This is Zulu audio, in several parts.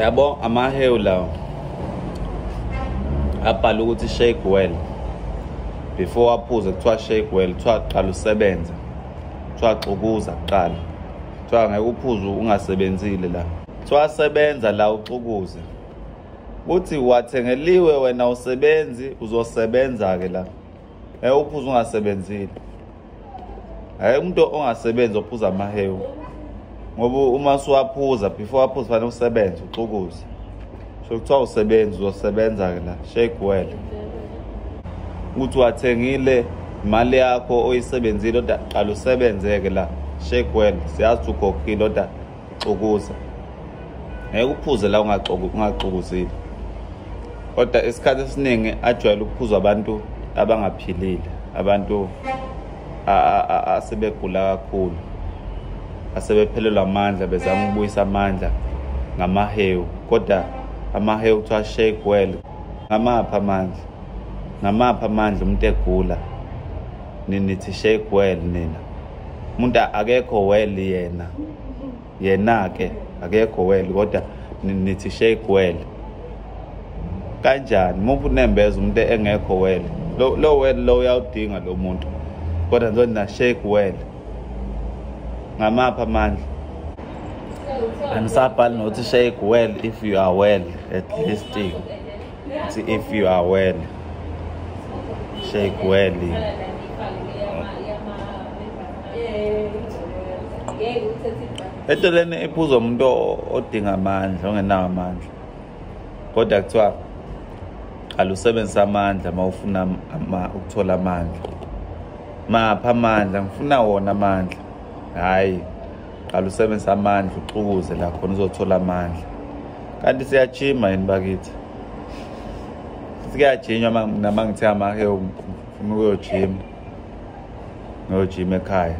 Yabo amahewu lawo abhala ukuthi shake well. Before waphuza kuthiwa shake well, kuthiwa qala usebenze. Kuthiwa xukuza kuqala. Kuthiwa ngeke uphuze ungasebenzile la. Kuthiwa sebenza la uxukuze. Kuthi wathengeliwe wena usebenzi uzosebenza ke la. Ngeke uphuze ungasebenzile. Hayi umuntu ongasebenzi ophuza amahewu. Ngoba uma usuwaphuza before waphuza fanele usebenze uxukuze. So kuthiwa usebenza uzosebenza ke la. Shake well. Uthi wathengile imali yakho oyisebenzile kodwa qala usebenzeke la. Shake well. Siyazi ukhokhile kodwa xukuza. Ngeke uphuze la ungaxukuzile. Kodwa isikhathi esiningi ajwayele ukuphuzwa abantu abangaphilile, abantu asebegula kakhulu, asebephelelwa amandla bezama ukubuyisa amandla ngamahewu. Kodwa amahewu kuthiwa shake well. Ngamapha amandla, ngamapha amandla umuntu egula nithi shake well nina. Umuntu akekho well yena ke akekho well kodwa nithi shake well. Kanjani muphu nembeza umuntu engekho well, lo well lo uyawudinga lo muntu, kodwa nje na shake well. Ngamapha amandla anisabhali nokuthi shake well if you are well, at least if you are well. Shake well. Etoleni iphuzwa umuntu odinga amandla, ongenawo amandla. Kodwa kuthiwa qala usebenzisa amandla mawufuna ukuthola amandla. Mapha amandla, ngifuna wona amandla. Hayi, qala usebenzisa amandla uxukuze la khona uzothola amandla. Kanti siyajima yini bakithi? Siyajinywa nama ngithe amahewu ngifuna ukuyojima. Ngiyojima ekhaya.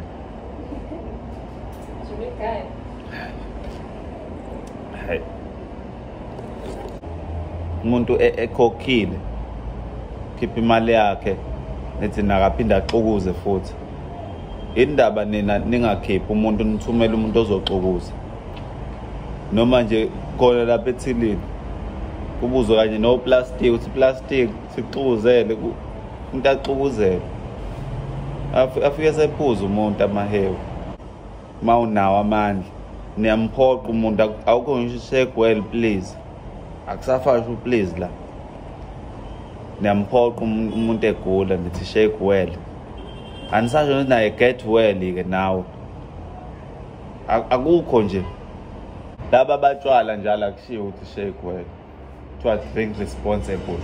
Hayi. Umuntu ekhokhile khipha imali yakhe nethi nakaphinda axukuze futhi. Indaba nina ningakhiphi umuntu nithumela umuntu ozoxukuza. Noma nje khona lapha ethilini kubuzwa kanye no plastic, uthi plastic sixukuzele umuntu axukuzele. Afike sephuza umuntu amahewu. Mawunawo amandla niyamphoqa umuntu awukho ngisho shake well please. Akusafasho please la. Niyamphoqa umuntu egula nithi shake well. Anisasho ukuthi naye get well ke nawe. Akukho nje. Laba abatshwala njalo akushiyo ukuthi shake well. To drink responsibly.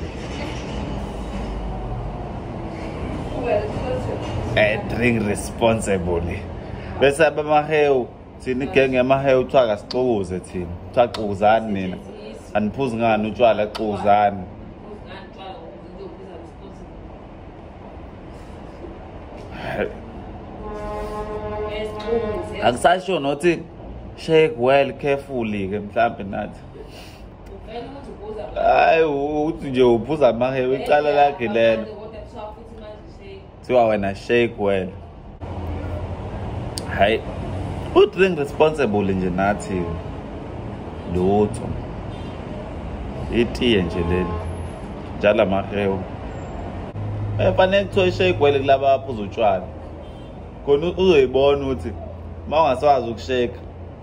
Drink responsibly. Bese abamahewu thina igenge yamahewu kuthiwa kasixukuze thina. Kuthiwa xukuzani nina. Aniphuzi ngani utshwala xukuzani. Akusasho nothi shake well carefully ke mhlambe nathi. Hayi uthi nje uphuza amahewu icala lakhe lelo. Kuthiwa wena shake well. Hayi drink responsibly nje nathi lutho. Itiye nje leli njalo amahewu. Fanele kuthiwe shake well kulaba abaphuza utshwala. Khona uzoyibona ukuthi mawungasawazi ukushake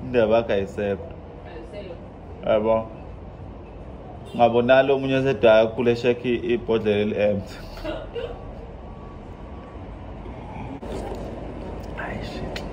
indaba yakho ayisekho. Yabo. Ngabona lo munye osedaya kakhulu eshake ibhodlela eli-empty. Hayi shit.